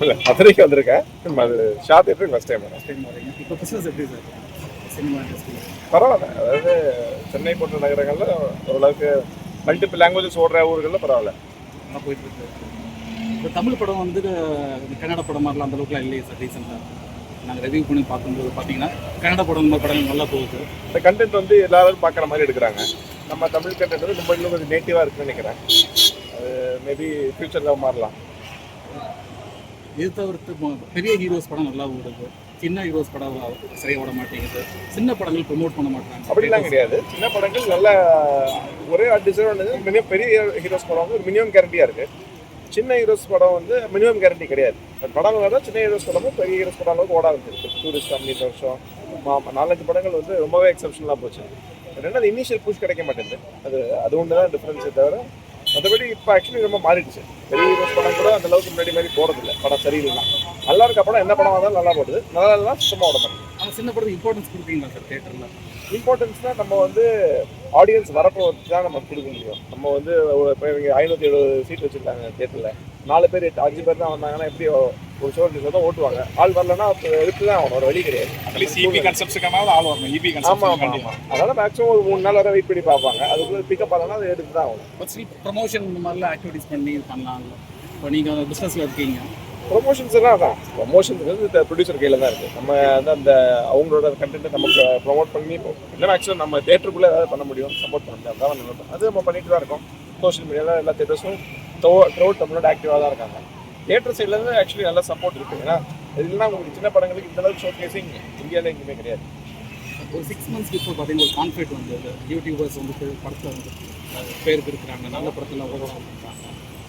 இல்லை மதுரைக்கு வந்திருக்கேன். அது ஷார்ட் தேட்டருக்கு ஃபஸ்ட் டைம் வரேன். இப்போ பிஸ்னஸ் எப்படி சார் சினிமா இண்டஸ்ட்ரி? பரவாயில்ல. அதாவது சென்னை போன்ற நகரங்களில் ஓரளவுக்கு மல்டிபிள் லாங்குவேஜஸ் ஓடுற ஊர்களில் பரவாயில்ல நல்லா போயிட்டு இருக்கு. இப்போ தமிழ் படம் வந்து இந்த கன்னட படம் மாதிரிலாம் அந்த அளவுக்குலாம் இல்லையே சார். ரீசெண்டாக நாங்கள் ரிவ்யூ பண்ணி பார்க்கும்போது பார்த்தீங்கன்னா கன்னட படம் மாதிரி படங்கள் நல்லா போகுது. இந்த கண்டென்ட் வந்து எல்லாரும் பார்க்குற மாதிரி எடுக்கிறாங்க. நம்ம தமிழ் கண்டென்ட் வந்து ரொம்ப இன்னும் கொஞ்சம் நேட்டிவாக இருக்குன்னு நினைக்கிறேன். அது மேபி ஃப்யூச்சரில் மாறலாம். இது தவிர்த்து பெரிய ஹீரோஸ் படம் நல்லா ஓடுது, சின்ன ஹீரோஸ் படம் சரியாக ஓட மாட்டேங்குது, சின்ன படங்கள் ப்ரொமோட் பண்ண மாட்டாங்க. அப்படிலாம் கிடையாது. சின்ன படங்கள் நல்ல ஒரே டிசைன் மினிமம் பெரிய ஹீரோஸ் படம் வந்து ஒரு மினிமம் கேரண்டியாக இருக்குது. சின்ன ஹீரோஸ் படம் வந்து மினிமம் கேரண்டி கிடையாது. படம் வேறு சின்ன ஹீரோஸ் படமும் பெரிய ஹீரோஸ் படம் அளவுக்கு ஓட ஆரம்பிச்சிருக்கு. டூரிஸ்ட் கம்பெனி இந்த வருஷம் 4-5 படங்கள் வந்து ரொம்பவே எக்ஸப்ஷனலாக போச்சு. ரெண்டாவது இனிஷியல் புஷ் கிடைக்க மாட்டேங்குது. அது ஒன்று தான் டிஃப்ரென்ஸே தவிர மற்றபடி இப்போ ஆக்சுவலி ரொம்ப மாறிடுச்சு. பெரிய ஹீரோஸ் படம் கூட அந்த அளவுக்கு முன்னாடி மாதிரி போகிறதில்ல. படம் சரியில்லைன்னா நல்லா இருக்க படம் எந்த படம் வந்தாலும் நல்லா போடுது, நல்லா இல்லைனா சுத்தமாக ஓட மாட்டேங்குது. ஆனால் சின்ன படத்துக்கு இம்பார்ட்டன்ஸ் கொடுப்பீங்களா சார் தேட்டரில்? இம்பார்ட்டன்ஸ்னால் நம்ம வந்து ஆடியன்ஸ் வரப்போ தான் நம்ம கொடுக்க முடியும். நம்ம வந்து இப்போ இவங்க 570 சீட் வச்சுருக்காங்க தேட்டரில். 4 பேர் 5 பேர் தான் வந்தாங்கன்னா எப்படி ஒரு ஷோ தான் ஓட்டுவாங்க. ஆள் வரலன்னா எடுத்து தான் ஆகணும், ஒரு வழி கிடையாது. ஆள் வரணும். ஆமாம் ஆமாம் ஆமாம். அதனால் மேக்ஸிமம் ஒரு 3 நாள் வரை வெயிட் பண்ணி பார்ப்பாங்க. அதுக்குள்ளே பிக்கப் ஆகலன்னா அதை எடுத்து தான் ஆகணும். பட் ப்ரமோஷன் இந்த மாதிரிலாம் ஆக்டிவிட்டிஸ் பண்ணி பண்ணலாம். இப்போ நீங்கள் பிஸ்னஸில் இருக்கீங்க, ப்ரொமோஷன்ஸ் எல்லாம் அதான் ப்ரொமோஷன்ஸ் வந்து இந்த ப்ரொடியூசர் கையில் தான் இருக்குது. நம்ம வந்து அந்த அவங்களோட கண்டென்ட்டை நமக்கு ப்ரொமோட் பண்ணி இல்லை மேக்ஸிமம் நம்ம தேட்டருக்குள்ளே ஏதாவது பண்ண முடியும், சப்போர்ட் பண்ண முடியும். அதான் நம்ம அது நம்ம பண்ணிட்டு தான் இருக்கோம். சோஷியல் மீடியாவில் எல்லா தேட்டர்ஸும் த்ரோட் தமிழோட ஆக்டிவாக தான் இருக்காங்க. தேட்டர் சைட்லேருந்து ஆக்சுவலி நல்ல சப்போர்ட் இருக்குது. ஏன்னா இது இல்லைனா உங்களுக்கு சின்ன படங்களுக்கு இந்த அளவுக்கு ஷோ கேசிங் இந்தியாவில் எங்கேயுமே கிடையாது. ஒரு 6 months பிஃபோர் பார்த்தீங்கன்னா ஒரு கான்ஃபிடென்ட் வந்தது. யூடியூபர்ஸ் வந்துட்டு படத்தில் வந்து பேருக்கு இருக்கிறாங்க, நல்ல படத்தில் உருவாங்க.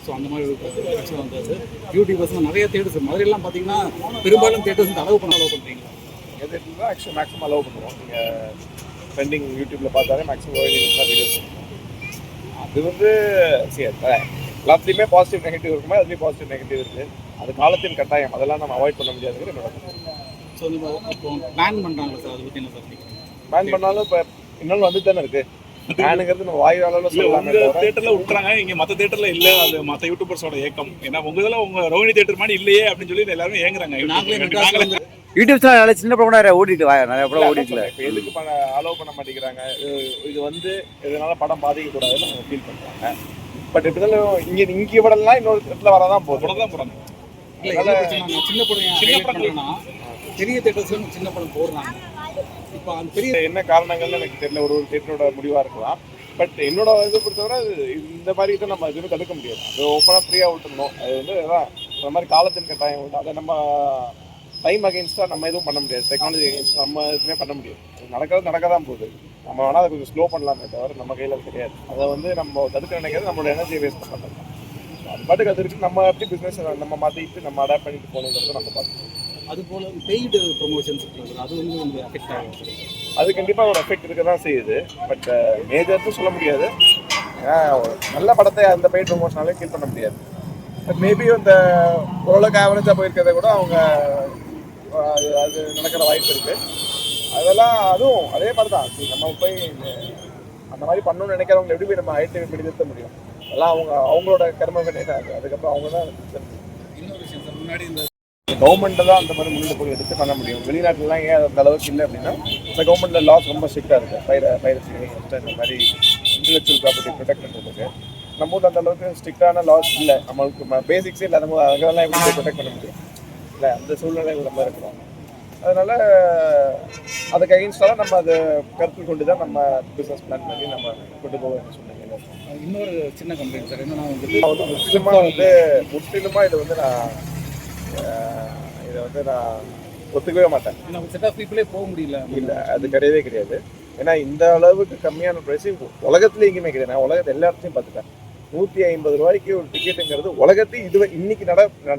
ஸோ அந்த மாதிரி ஒரு பிரச்சனை வந்தது. யூடியூபர்ஸ் நிறைய தேட்டர்ஸ் மதுரையெல்லாம் பார்த்தீங்கன்னா பெரும்பாலும் தேட்டர்ஸ் வந்து அலோவ் பண்ணுறீங்களா? எங்கள் தேட்டரில் தான் ஆக்சுவலி மேக்ஸிமம் அலோவ் பண்ணுவோம். நீங்கள் ட்ரெண்டிங் யூடியூப்பில் பார்த்தாலே மேக்ஸிமம் தான் வீடியோஸ். அது வந்து சரி எல்லாத்துலேயுமே பாசிட்டிவ் நெகட்டிவ் இருக்குமா, அதுலேயும் பாசிட்டிவ் நெகட்டிவ் இருக்குது. அது காலத்தின் கட்டாயம், அதெல்லாம் நம்ம அவாய்ட் பண்ண முடியாதுங்கிற என்னோட. ஸோ நம்ம இப்போ பேன் பண்ணுறாங்களா சார், அதை பற்றி என்ன சார்? பேன் பண்ணாலும் இப்போ இன்னொன்று வந்து தானே இருக்குது. பேனுங்கிறது நம்ம வாயுவாளர்ல சொல்லலாம். தியேட்டர்ல விட்டுறாங்க, இங்க மற்ற தியேட்டர்ல இல்ல. அது மற்ற யூடியூபர்ஸோட ஏக்கம். ஏன்னா உங்க இதெல்லாம் உங்க ரோஹிணி தியேட்டர் மாதிரி இல்லையே அப்படின்னு சொல்லி எல்லாரும் ஏங்குறாங்க. யூடியூப்ஸ்லாம் நிறைய சின்ன படம் நிறைய ஓடிட்டு நிறைய படம் ஓடிட்டுல. இப்போ எதுக்கு அலோவ் பண்ண மாட்டேங்கிறாங்க? இது வந்து இதனால படம் பாதிக்கக்கூடாதுன்னு அவங்க ஃபீல் பண்ணுறாங்க. பட் இப்படி இங்கே படம்லாம் இன்னொரு இடத்துல வரதான் போதும். சின்ன படம் பெரிய தேட்டர்ஸ்ல சின்ன படம் போடுறாங்க. இப்போ அந்த பெரிய என்ன காரணங்கள்னு எனக்கு தெரியல. ஒரு தேட்டரோட முடிவாக இருக்கலாம். பட் என்னோட இதை பொறுத்தவரை இந்த மாதிரி தான் நம்ம எதுவுமே தடுக்க முடியாது. அது ஓப்பனாக ஃப்ரீயாக விட்டுருந்தோம். அது வந்து அதான் அந்த மாதிரி காலத்தின் கட்டாயம் விட்டு அதை நம்ம டைம் அகெயின்ஸ்டாக நம்ம எதுவும் பண்ண முடியாது. டெக்னாலஜி அகெயின்ஸ்ட் நம்ம எதுவுமே பண்ண முடியாது. நடக்க தான் போகுது. நம்ம வேணால் அதை கொஞ்சம் ஸ்லோ பண்ணலாமே தவிர நம்ம கையில் கிடையாது. அதை வந்து நம்ம தடுக்க நினைக்கிறது நம்மளோட எனர்ஜியை வேஸ்ட் பண்ணுறது. அது பாட்டுக்கு அது இருக்குது. நம்ம எப்படி பிஸ்னஸ் நம்ம மாற்றிட்டு நம்ம அடாப்ட் பண்ணிட்டு போகணுங்கிறத நம்ம பார்க்கணும். அதுபோல் பெய்டு ப்ரொமோஷன்ஸ் இருக்குது, அது வந்து உங்களுக்கு எஃபெக்ட் ஆகும். அது கண்டிப்பாக ஒரு எஃபெக்ட் இருக்க தான் செய்யுது. பட் மேஜர்னு சொல்ல முடியாது. நல்ல படத்தை அந்த பெய்ட் ப்ரொமோஷனாலே ஃபீல் பண்ண முடியாது. பட் மேபி அந்த ஓரளவுக்கு ஆவரேஜாக போயிருக்கிறத கூட அவங்க அது நடக்கிற வாய்ப்பு இருக்குது. அதெல்லாம் அதுவும் அதே மாதிரி தான். நம்ம போய் அந்த மாதிரி பண்ணணும்னு நினைக்கிறவங்க எப்படி போய் நம்ம ஐடிவி பண்ணி நிறுத்த முடியும்? அதெல்லாம் அவங்களோட கர்ம கிடையாது. அதுக்கப்புறம் அவங்க தான். இன்னொரு விஷயம் சார், முன்னாடி இந்த கவர்மெண்ட்டை தான் அந்த மாதிரி முன்னெடுப்பு போய் எடுத்து பண்ண முடியும். வெளிநாட்டிலலாம் ஏன் அந்த அளவுக்கு இல்லை அப்படின்னா இந்த கவர்மெண்ட்டில் லாஸ் ரொம்ப ஸ்ட்ரிக்டாக இருக்குது. பைரசி இந்த மாதிரி இன்டெலெக்சுவல் ப்ராப்பர்ட்டி ப்ரொடெக்ட் பண்ணுறதுக்கு நம்ம ஊரில் அந்த அளவுக்கு ஸ்ட்ரிக்டான லாஸ் இல்லை. நம்மளுக்கு பேசிக்ஸே இல்லாத போது அதெல்லாம் எப்படி ப்ரொடெக்ட் பண்ண முடியும்? இல்லை, அந்த சூழ்நிலை நம்ம இருக்கிறோம். அதனால் அதுக்கு அகெயின்ஸ்டாக நம்ம அதை கருத்தில் கொண்டு தான் நம்ம பிஸ்னஸ் பிளான் பண்ணி நம்ம கொண்டு போக வேண்டிய சூழ்நிலை. இன்னொரு சின்ன கம்ப்ளைண்ட் சார், என்னன்னா முற்றிலுமாக இதை வந்து நான் ஒத்துக்கவே மாட்டேன். நம்ம செட் ஆஃப் பீப்புளே போக முடியல. இல்லை, அது கிடையவே கிடையாது. ஏன்னா இந்த அளவுக்கு கம்மியான ப்ரைஸு உலகத்துல எங்கேயுமே கிடையாது. நான் உலகத்தை எல்லா இடத்தையும் பார்த்துட்டேன். 150 ரூபாய்க்கு ஒரு டிக்கெட்டுங்கிறது உலகத்தையும் இன்னைக்கு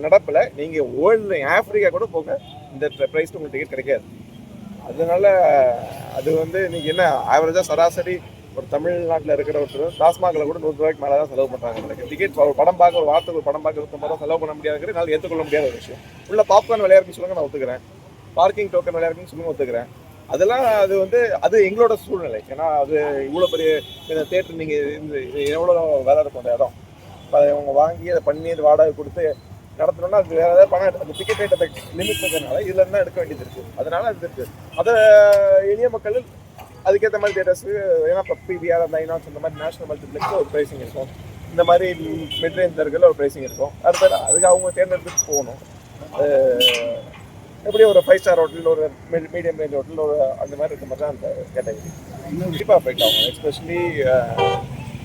நடப்பில் நீங்கள் வேர்ல்டு ஆஃப்ரிக்கா கூட போங்க, இந்த ப்ரைஸ்க்கு உங்களுக்கு டிக்கெட் கிடைக்காது. அதனால அது வந்து நீங்கள் என்ன ஆவரேஜாக சராசரி ஒரு தமிழ்நாட்டில் இருக்கிற ஒருத்தர் டாஸ்மாகில் கூட 100 ரூபாய்க்கு மேலே தான் செலவு பண்ணுறாங்க. டிக்கெட் ஒரு படம் பார்க்க ஒரு வாரத்துக்கு ஒரு படம் பார்க்க 150 ரூபா செலவு பண்ண முடியாதுங்கிறது ஏற்றுக்கொள்ள முடியாத ஒரு விஷயம். உள்ள பாப்கார்ன் விளையாடுன்னு சொல்லுங்க, நான் ஒத்துக்கிறேன். பார்க்கிங் டோக்கன் விளையாடுன்னு சொல்லுங்க, ஒத்துக்கிறேன். அதெல்லாம் அது வந்து அது எங்களோட சூழ்நிலை. ஏன்னா அது இவ்வளோ பெரிய இந்த தேட்டர் நீங்கள் எவ்வளோ வேலை இருக்கும் அந்த இடம். இப்போ அவங்க வாங்கி அதை பண்ணி அது வாடகை கொடுத்து நடத்தணும்னா அது வேற ஏதாவது பணம் அந்த டிக்கெட் ரேட் அந்த லிமிட் இருக்கிறதுனால இதுல இருந்தா எடுக்க வேண்டியது இருக்கு. அதனால அது இருக்கு. அதை எளிய மக்கள் அதுக்கேற்ற மாதிரி தேட்டர்ஸ், ஏன்னா இப்போ பிவிஆர் அந்த ஐநாக்ஸ் இந்த மாதிரி நேஷனல் மல்டிப்ளெக்ஸ் ஒரு ப்ரைஸிங் இருக்கும், இந்த மாதிரி மிட் ரேஞ்ச் தர்களில் ஒரு ப்ரைஸிங் இருக்கும். அடுத்தது அதுக்கு அவங்க தேர்ந்தெடுத்து போகணும். எப்படி ஒரு 5 ஸ்டார் ஹோட்டல், ஒரு மீடியம் ரேஞ்ச் ஹோட்டல், ஒரு அந்த மாதிரி இருக்க மாதிரி தான் அந்த கேட்டகரி கண்டிப்பாக அஃபெக்ட் ஆகும். எஸ்பெஷலி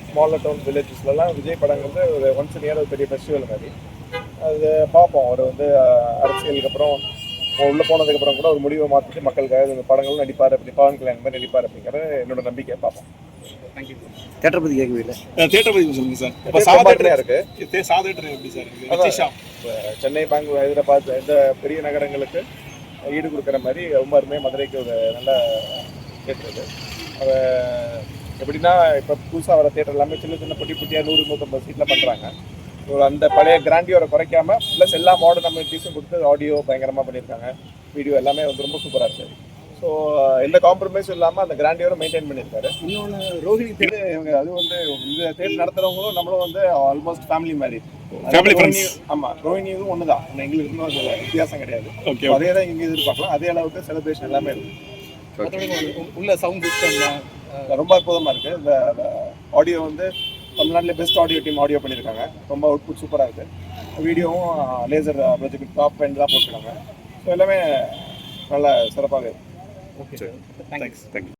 ஸ்மாலர் டவுன் வில்லேஜஸ்லாம் விஜய் படங்கிறது ஒரு ஒன்ஸ் இன் இயர் ஒரு பெரிய ஃபெஸ்டிவல் மாதிரி. அது பார்ப்போம். அவர் வந்து அரசியலுக்கு அப்புறம் உள்ளே போனதுக்கப்புறம் கூட ஒரு முடிவை மாற்றிட்டு மக்களுக்காக இந்த படங்களும் நடிப்பார், அப்படி பவன் கல்யாண் மாதிரி நடிப்பார் அப்படிங்கிற என்னோட நம்பிக்கை. பார்ப்போம். தேங்க்யூ. தேட்டரை பற்றி கேட்கவே இல்லை. தியேட்டர் பத்தி சொல்லுங்க சார். இப்போ சாதாரணமாக இருக்கு. சாதேட்டர் எப்படி சார் இருக்கு? சென்னை, பெங்களூர், ஹைதராபாத் இந்த பெரிய நகரங்களுக்கு ஈடு கொடுக்குற மாதிரி ரொம்ப அருமையாக மதுரைக்கு ஒரு நல்ல தேட்டர் இது. அதை எப்படின்னா இப்போ புதுசாக வர தேட்டர் எல்லாமே சின்ன சின்ன பொட்டி பொட்டியாக 100-150 சீட்டில் பண்ணுறாங்க. ஒரு அந்த பழைய கிராண்டியோரை குறைக்காம ப்ளஸ் எல்லா மாடர்ன் அமெனிட்டிஸும் கொடுத்து ஆடியோ பயங்கரமாக பண்ணியிருக்காங்க, வீடியோ எல்லாமே வந்து ரொம்ப சூப்பராக இருக்குது. ஸோ எந்த காம்ப்ரமைஸும் இல்லாமல் அந்த கிராண்டியோரை மெயின்டைன் பண்ணியிருக்காரு. இன்னொன்று ரோஹிணி இது இவங்க அது வந்து இந்த தேட்டர் நடத்துகிறவங்களும் நம்மளும் வந்து ஆல்மோஸ்ட் ஃபேமிலி மாதிரி. Family friends. ஆமாம், ரோஹிணியும் ஒன்று தான், எங்களுக்கு இன்னும் அது வித்தியாசம் கிடையாது. ஓகே. அதே தான் இங்கே எதிர்பார்க்கலாம். அதே அளவுக்கு செலிப்ரேஷன் எல்லாமே இருக்குது. அதோட உள்ள சவுண்ட் சிஸ்டம் ரொம்ப அற்புதமாக இருக்குது. இந்த ஆடியோ வந்து தமிழ்நாட்டில் பெஸ்ட் ஆடியோ டீம் ஆடியோ பண்ணியிருக்காங்க. ரொம்ப அவுட்புட் சூப்பராக இருக்குது. வீடியோவும் லேசர் ப்ரொஜெக்ட் டாப் எண்ட் தான் போட்டிருக்காங்க. ஸோ எல்லாமே நல்ல சிறப்பாக இருக்குது. Okay sir. தேங்க்ஸ். தேங்க்யூ.